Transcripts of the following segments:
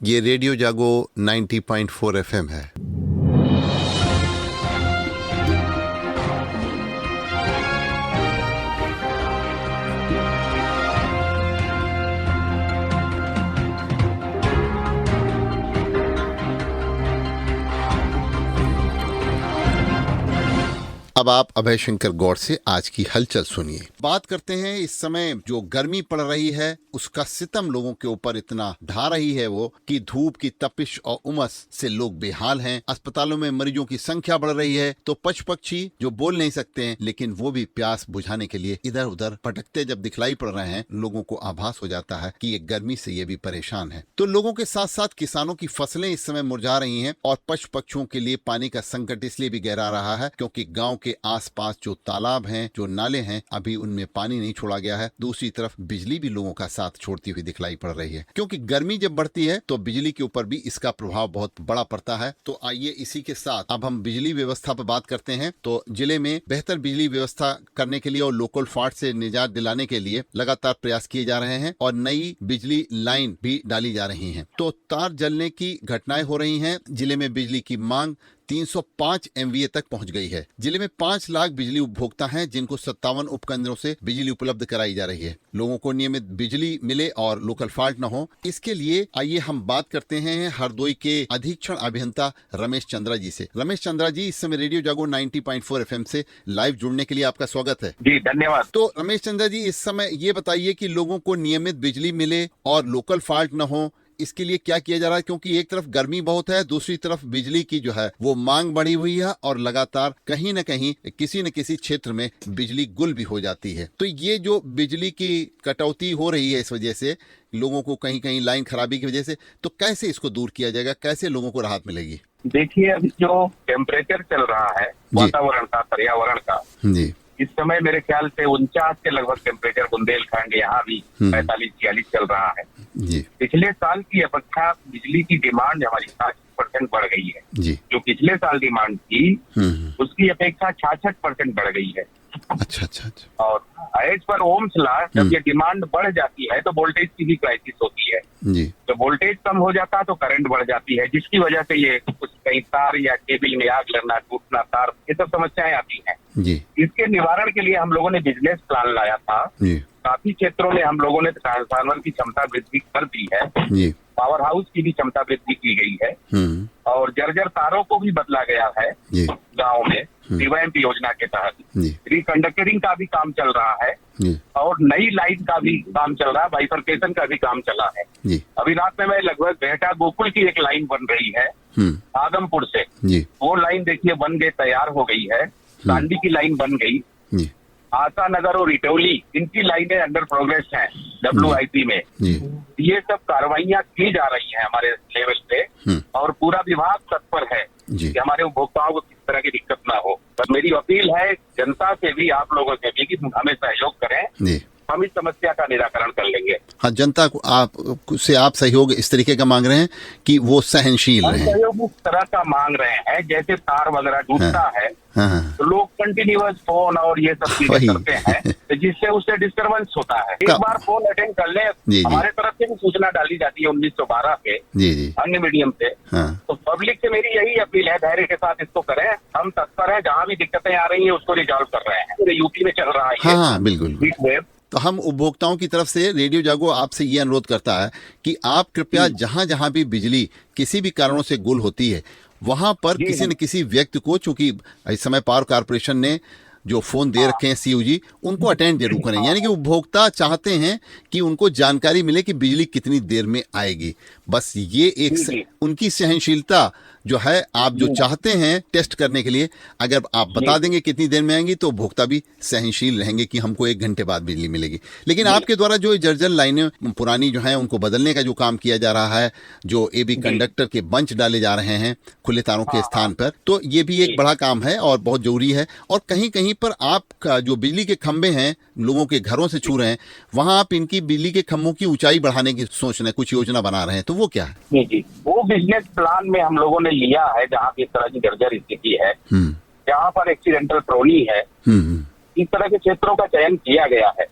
ये रेडियो जागो 90.4 एफएम है। अब आप अभय शंकर गौड़ से आज की हलचल सुनिए। बात करते हैं इस समय जो गर्मी पड़ रही है उसका सितम लोगों के ऊपर इतना ढा रही है वो कि धूप की तपिश और उमस से लोग बेहाल हैं। अस्पतालों में मरीजों की संख्या बढ़ रही है तो पशु पक्षी जो बोल नहीं सकते हैं लेकिन वो भी प्यास बुझाने के लिए इधर उधर भटकते जब दिखलाई पड़ रहे हैं, लोगों को आभास हो जाता है कि ये गर्मी से ये भी परेशान है। तो लोगों के साथ साथ किसानों की फसलें इस समय मुरझा रही हैं और पशु पक्षियों के लिए पानी का संकट इसलिए भी गहरा रहा है क्योंकि गाँव के आसपास जो तालाब हैं, जो नाले हैं, अभी उनमें पानी नहीं छोड़ा गया है। दूसरी तरफ बिजली भी लोगों का साथ छोड़ती हुई दिखलाई पड़ रही है क्योंकि गर्मी जब बढ़ती है तो बिजली के ऊपर भी इसका प्रभाव बहुत बड़ा पड़ता है। तो आइए इसी के साथ अब हम बिजली व्यवस्था पर बात करते हैं। तो जिले में बेहतर बिजली व्यवस्था करने के लिए और लोकल फॉल्ट से निजात दिलाने के लिए लगातार प्रयास किए जा रहे हैं और नई बिजली लाइन भी डाली जा रही है। तो तार जलने की घटनाएं हो रही हैं। जिले में बिजली की मांग 305 MVA तक पहुंच गई है। जिले में 5 लाख बिजली उपभोक्ता हैं जिनको 57 उपकेंद्रों से बिजली उपलब्ध कराई जा रही है। लोगों को नियमित बिजली मिले और लोकल फॉल्ट न हो, इसके लिए आइए हम बात करते हैं हरदोई के अधीक्षण अभियंता रमेश चंद्रा जी से। रमेश चंद्रा जी, इस समय रेडियो जागो 90.4 FM से लाइव जुड़ने के लिए आपका स्वागत है। जी धन्यवाद। तो रमेश चंद्रा जी, इस समय ये बताइए कि लोगों को नियमित बिजली मिले और लोकल फॉल्ट न हो, इसके लिए क्या किया जा रहा है? क्योंकि एक तरफ गर्मी बहुत है, दूसरी तरफ बिजली की जो है वो मांग बढ़ी हुई है और लगातार कहीं न कहीं किसी न किसी क्षेत्र में बिजली गुल भी हो जाती है। तो ये जो बिजली की कटौती हो रही है इस वजह से लोगों को कहीं कहीं लाइन खराबी की वजह से, तो कैसे इसको दूर किया जाएगा, कैसे लोगों को राहत मिलेगी? देखिए, अभी जो टेम्परेचर चल रहा है वातावरण का, पर्यावरण का, जी, इस समय मेरे ख्याल से 49 के लगभग टेम्परेचर बुंदेलखंड, यहाँ भी 45-46 चल रहा है। जी। पिछले साल की अपेक्षा बिजली की डिमांड हमारी 60% बढ़ गई है। जी। जो पिछले साल डिमांड थी उसकी अपेक्षा 66% बढ़ गई है। अच्छा। और एज पर ओम्स लॉ, जब ये डिमांड बढ़ जाती है तो वोल्टेज की भी क्राइसिस होती है। जी। तो वोल्टेज कम हो जाता है तो करंट बढ़ जाती है, जिसकी वजह से ये कुछ कहीं तार या केबल में आग लगना, टूटना तार, ये सब समस्याएं आती हैं। जी। इसके निवारण के लिए हम लोगों ने बिजनेस प्लान लाया था। जी। काफी क्षेत्रों में हम लोगों ने ट्रांसफार्मर की क्षमता वृद्धि कर दी है। जी। पावर हाउस की भी क्षमता वृद्धि की गई है और जर्जर तारों को भी बदला गया है गाँव में रिवैम्प योजना के तहत। रिकंडक्टरिंग का भी काम चल रहा है और नई लाइन का भी काम चल रहा है, बाइफरकेशन का भी काम चला है। अभी रात में मैं लगभग बेहटा गोकुल की एक लाइन बन रही है आदमपुर से, वो लाइन देखिए बन गई, तैयार हो गई है। कांडी की लाइन बन गई, आशा नगर और इटौली, इनकी लाइनें अंडर प्रोग्रेस हैं WIP में। ये सब कार्रवाइयां की जा रही हैं हमारे लेवल पे और पूरा विभाग तत्पर है कि हमारे उपभोक्ताओं को किस तरह की दिक्कत ना हो। पर मेरी अपील है जनता से भी, आप लोगों से भी, कि हमें सहयोग करें, हम इस समस्या का निराकरण कर लेंगे। हाँ, जनता को आप सहयोग इस तरीके का मांग रहे हैं कि वो सहनशील रहें। सहयोग इस तरह का मांग रहे हैं जैसे तार वगैरह टूटता है तो लोग कंटिन्यूअस फोन और ये सब चीजें करते हैं तो जिससे उससे डिस्टर्बेंस होता है। एक बार फोन अटेंड कर ले, हमारे तरफ से भी सूचना डाली जाती है 1912 पे अन्य मीडियम से। तो पब्लिक से मेरी यही अपील है, धैर्य के साथ इसको करें, हम तत्पर हैं, जहाँ भी दिक्कतें आ रही है उसको रिजॉल्व कर रहे हैं। पूरे यूपी में चल रहा है। हाँ, बिल्कुल। तो हम उपभोक्ताओं की तरफ से रेडियो जागो आपसे ये अनुरोध करता है कि आप कृपया जहां जहां भी बिजली किसी भी कारणों से गुल होती है वहां पर किसी न किसी व्यक्ति को, चूंकि इस समय पावर कारपोरेशन ने जो फोन दे रखे हैं COG, उनको अटेंड जरूर करें। यानी कि उपभोक्ता चाहते हैं कि उनको जानकारी मिले कि बिजली कितनी देर में आएगी। बस ये एक उनकी सहनशीलता जो है, आप जो चाहते हैं टेस्ट करने के लिए, अगर आप बता देंगे कितनी देर में आएंगी तो उपभोक्ता भी सहनशील रहेंगे कि हमको 1 घंटे बाद बिजली मिलेगी। लेकिन आपके द्वारा जो जर्जर लाइनें पुरानी जो हैं उनको बदलने का जो काम किया जा रहा है, जो AB कंडक्टर के बंच डाले जा रहे हैं खुले तारों के स्थान पर, तो ये भी एक बड़ा काम है और बहुत जरूरी है। और कहीं कहीं पर आपका जो बिजली के खंभे हैं लोगों के घरों से छू रहे हैं, वहाँ आप इनकी बिजली के खंभों की ऊंचाई बढ़ाने की सोच रहे हैं, कुछ योजना बना रहे हैं, तो वो क्या है? जी, वो बिजनेस प्लान में हम लोगों ने लिया है जहाँ की इस तरह की जर्जर स्थिति है, जहाँ पर एक्सीडेंटल प्रोनी है, इस तरह के क्षेत्रों का चयन किया गया है।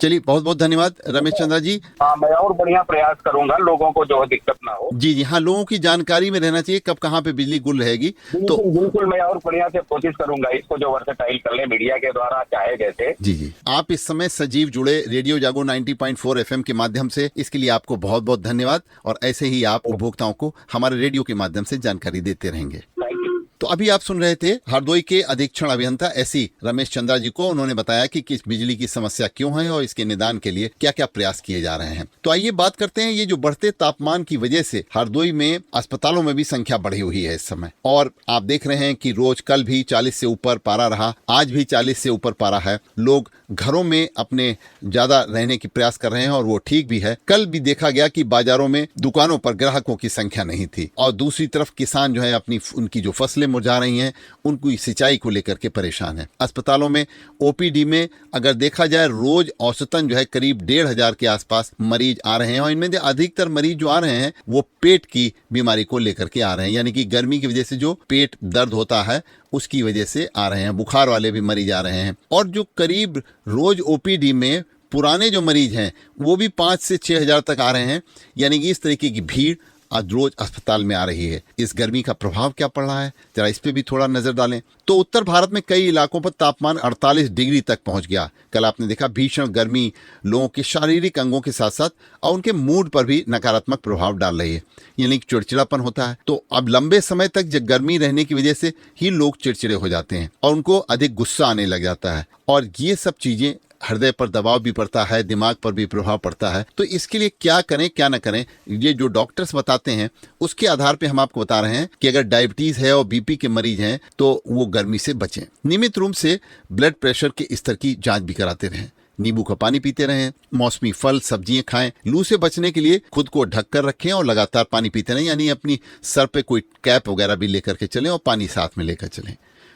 चलिए, बहुत बहुत धन्यवाद रमेश चंद्रा जी। हाँ, मैं और बढ़िया प्रयास करूंगा, लोगों को जो दिक्कत ना हो। जी जी हाँ, लोगों की जानकारी में रहना चाहिए कब कहाँ पे बिजली गुल रहेगी। तो बिल्कुल मैं और बढ़िया से कोशिश करूंगा इसको जो वर्सेटाइल कर ले मीडिया के द्वारा, चाहे जैसे। जी जी, आप इस समय सजीव जुड़े रेडियो जागो 90.4 एफएम के माध्यम से, इसके लिए आपको बहुत बहुत धन्यवाद। और ऐसे ही आप उपभोक्ताओं को हमारे रेडियो के माध्यम से जानकारी देते रहेंगे। तो अभी आप सुन रहे थे हरदोई के अधीक्षण अभियंता एससी रमेश चंद्रा जी को। उन्होंने बताया कि किस बिजली की समस्या क्यों है और इसके निदान के लिए क्या क्या प्रयास किए जा रहे हैं। तो आइए बात करते हैं, ये जो बढ़ते तापमान की वजह से हरदोई में अस्पतालों में भी संख्या बढ़ी हुई है इस समय। और आप देख रहे हैं कि रोज कल भी 40 से ऊपर पारा रहा, आज भी 40 से ऊपर पारा है। लोग घरों में अपने ज्यादा रहने की प्रयास कर रहे हैं और वो ठीक भी है। कल भी देखा गया कि बाजारों में दुकानों पर ग्राहकों की संख्या नहीं थी। और दूसरी तरफ किसान जो है अपनी उनकी जो फसलें मुरझा रही हैं, उनको सिंचाई को लेकर के परेशान है। अस्पतालों में ओपीडी में अगर देखा जाए रोज औसतन जो है करीब 1,500 के आसपास मरीज आ रहे हैं। और इनमें अधिकतर मरीज जो आ रहे हैं वो पेट की बीमारी को लेकर के आ रहे हैं, यानी कि गर्मी की वजह से जो पेट दर्द होता है उसकी वजह से आ रहे हैं। बुखार वाले भी मरीज आ रहे हैं। और जो करीब रोज ओपीडी में पुराने जो मरीज हैं वो भी 5 से 6,000 तक आ रहे हैं। यानी कि इस तरीके की भीड़ आज रोज अस्पताल में आ रही है। इस गर्मी का प्रभाव क्या पड़ रहा है, जरा इस पे भी थोड़ा नजर डालें। तो उत्तर भारत में कई इलाकों पर तापमान 48 डिग्री तक पहुंच गया। कल आपने देखा भीषण गर्मी लोगों के शारीरिक अंगों के साथ साथ और उनके मूड पर भी नकारात्मक प्रभाव डाल रही है, यानी कि चिड़चिड़ापन होता है। तो अब लंबे समय तक जब गर्मी रहने की वजह से ही लोग चिड़चिड़े हो जाते हैं और उनको अधिक गुस्सा आने लग जाता है। और ये सब चीजें हृदय पर दबाव भी पड़ता है, दिमाग पर भी प्रभाव पड़ता है। तो इसके लिए क्या करें क्या ना करें, ये जो डॉक्टर्स बताते हैं उसके आधार पे हम आपको बता रहे हैं कि अगर डायबिटीज है और बीपी के मरीज हैं तो वो गर्मी से बचें। नियमित रूप से ब्लड प्रेशर के स्तर की जांच भी कराते रहें। नींबू का पानी पीते रहें, मौसमी फल सब्जियां खाएं। लू से बचने के लिए खुद को ढक कर रखें और लगातार पानी पीते रहें, यानी अपनी सर पे कोई कैप वगैरह भी लेकर के चलें और पानी साथ में लेकर चलें।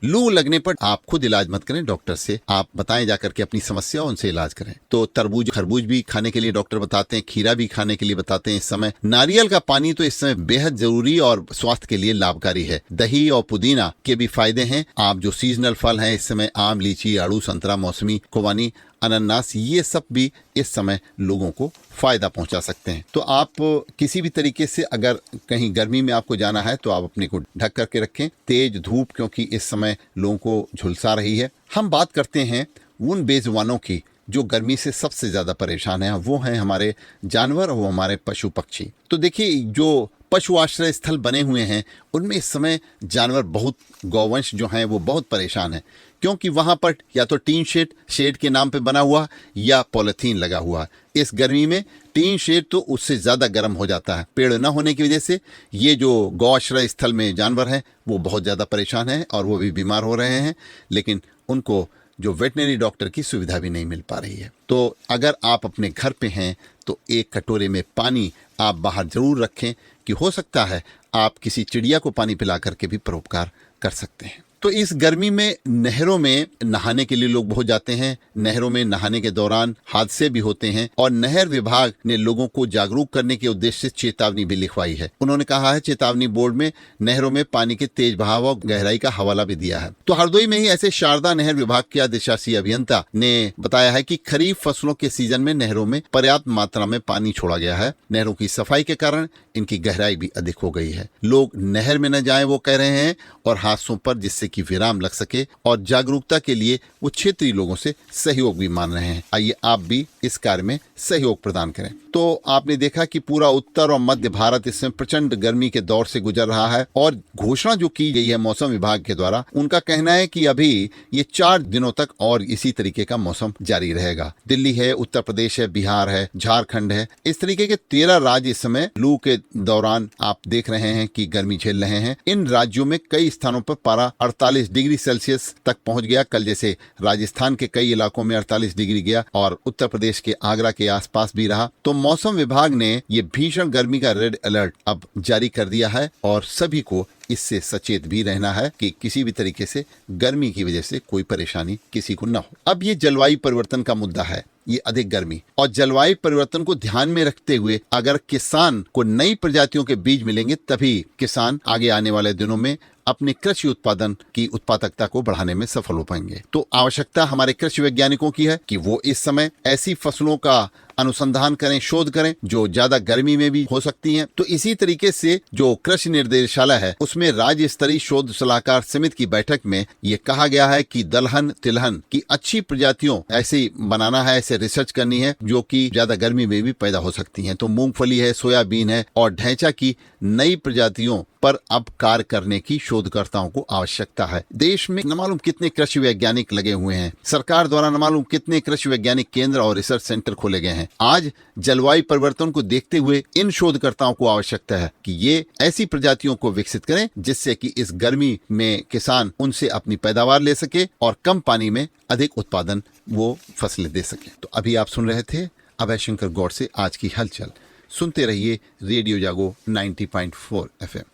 लू लगने पर आप खुद इलाज मत करें, डॉक्टर से आप बताएं जाकर के अपनी समस्या, उनसे इलाज करें। तो तरबूज खरबूज भी खाने के लिए डॉक्टर बताते हैं, खीरा भी खाने के लिए बताते हैं इस समय। नारियल का पानी तो इस समय बेहद जरूरी और स्वास्थ्य के लिए लाभकारी है। दही और पुदीना के भी फायदे हैं। आप जो सीजनल फल हैं इस समय आम, लीची, आड़ू, संतरा, मौसमी, खुबानी, अनानास, ये सब भी इस समय लोगों को फायदा पहुंचा सकते हैं। तो आप किसी भी तरीके से अगर कहीं गर्मी में आपको जाना है तो आप अपने को ढक करके रखें। तेज धूप क्योंकि इस समय लोगों को झुलसा रही है। हम बात करते हैं उन बेजुबानों की जो गर्मी से सबसे ज्यादा परेशान है, वो हैं हमारे जानवर और हमारे पशु पक्षी। तो देखिए जो पशु आश्रय स्थल बने हुए हैं उनमें इस समय जानवर बहुत, गौवंश जो हैं वो बहुत परेशान है, क्योंकि वहां पर या तो टीन शेड के नाम पे बना हुआ या पॉलिथीन लगा हुआ। इस गर्मी में टीन शेड तो उससे ज्यादा गर्म हो जाता है। पेड़ न होने की वजह से ये जो गौ आश्रय स्थल में जानवर हैं वो बहुत ज्यादा परेशान हैं और वो भी बीमार हो रहे हैं, लेकिन उनको जो वेटनरी डॉक्टर की सुविधा भी नहीं मिल पा रही है। तो अगर आप अपने घर पे हैं तो एक कटोरे में पानी आप बाहर जरूर रखें, कि हो सकता है आप किसी चिड़िया को पानी पिला करके भी परोपकार कर सकते हैं। तो इस गर्मी में नहरों में नहाने के लिए लोग बहुत जाते हैं। नहरों में नहाने के दौरान हादसे भी होते हैं और नहर विभाग ने लोगों को जागरूक करने के उद्देश्य से चेतावनी भी लिखवाई है। उन्होंने कहा है चेतावनी बोर्ड में नहरों में पानी के तेज बहाव और गहराई का हवाला भी दिया है। तो हरदोई में ही ऐसे शारदा नहर विभाग के अधिशासी अभियंता ने बताया है कि खरीफ फसलों के सीजन में नहरों में पर्याप्त मात्रा में पानी छोड़ा गया है। नहरों की सफाई के कारण इनकी गहराई भी अधिक हो गई है। लोग नहर में न जाएं वो कह रहे हैं और हादसों पर जिससे कि विराम लग सके, और जागरूकता के लिए वो क्षेत्रीय लोगों से सहयोग भी मान रहे हैं। आइए आप भी इस कार्य में सहयोग प्रदान करें। तो आपने देखा कि पूरा उत्तर और मध्य भारत इस समय प्रचंड गर्मी के दौर से गुजर रहा है और घोषणा जो की गई है मौसम विभाग के द्वारा, उनका कहना है कि अभी ये 4 दिनों तक और इसी तरीके का मौसम जारी रहेगा। दिल्ली है, उत्तर प्रदेश है, बिहार है, झारखंड है, इस तरीके के 13 राज्य इस समय लू के दौरान आप देख रहे हैं कि गर्मी झेल रहे हैं। इन राज्यों में कई स्थानों पर पारा 48 डिग्री सेल्सियस तक पहुंच गया। कल जैसे राजस्थान के कई इलाकों में 48 डिग्री गया और उत्तर प्रदेश के आगरा के आसपास भी रहा। तो मौसम विभाग ने ये भीषण गर्मी का रेड अलर्ट अब जारी कर दिया है और सभी को इससे सचेत भी रहना है कि किसी भी तरीके से गर्मी की वजह से कोई परेशानी किसी को न हो। अब ये जलवायु परिवर्तन का मुद्दा है, ये अधिक गर्मी और जलवायु परिवर्तन को ध्यान में रखते हुए अगर किसान को नई प्रजातियों के बीज मिलेंगे तभी किसान आगे आने वाले दिनों में अपने कृषि उत्पादन की उत्पादकता को बढ़ाने में सफल हो पाएंगे। तो आवश्यकता हमारे कृषि वैज्ञानिकों की है कि वो इस समय ऐसी फसलों का अनुसंधान करें, शोध करें जो ज्यादा गर्मी में भी हो सकती हैं। तो इसी तरीके से जो कृषि निर्देशालय है उसमें राज्य स्तरीय शोध सलाहकार समिति की बैठक में ये कहा गया है कि दलहन तिलहन की अच्छी प्रजातियों ऐसे बनाना है, ऐसे रिसर्च करनी है जो कि ज्यादा गर्मी में भी पैदा हो सकती हैं। तो मूंगफली है, सोयाबीन है और ढैंचा की नई प्रजातियों पर अब कार्य करने की शोधकर्ताओं को आवश्यकता है। देश में न मालूम कितने कृषि वैज्ञानिक लगे हुए हैं, सरकार द्वारा न मालूम कितने कृषि वैज्ञानिक केंद्र और रिसर्च सेंटर खोले गए हैं। आज जलवायु परिवर्तन को देखते हुए इन शोधकर्ताओं को आवश्यकता है कि ये ऐसी प्रजातियों को विकसित करें जिससे कि इस गर्मी में किसान उनसे अपनी पैदावार ले सके और कम पानी में अधिक उत्पादन वो फसलें दे सके। तो अभी आप सुन रहे थे अभय शंकर गौड़ से आज की हलचल। सुनते रहिए रेडियो जागो 90.4 FM।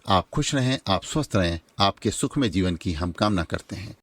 आप खुश रहें, आप स्वस्थ रहें, आपके सुखमय जीवन की हम कामना करते हैं।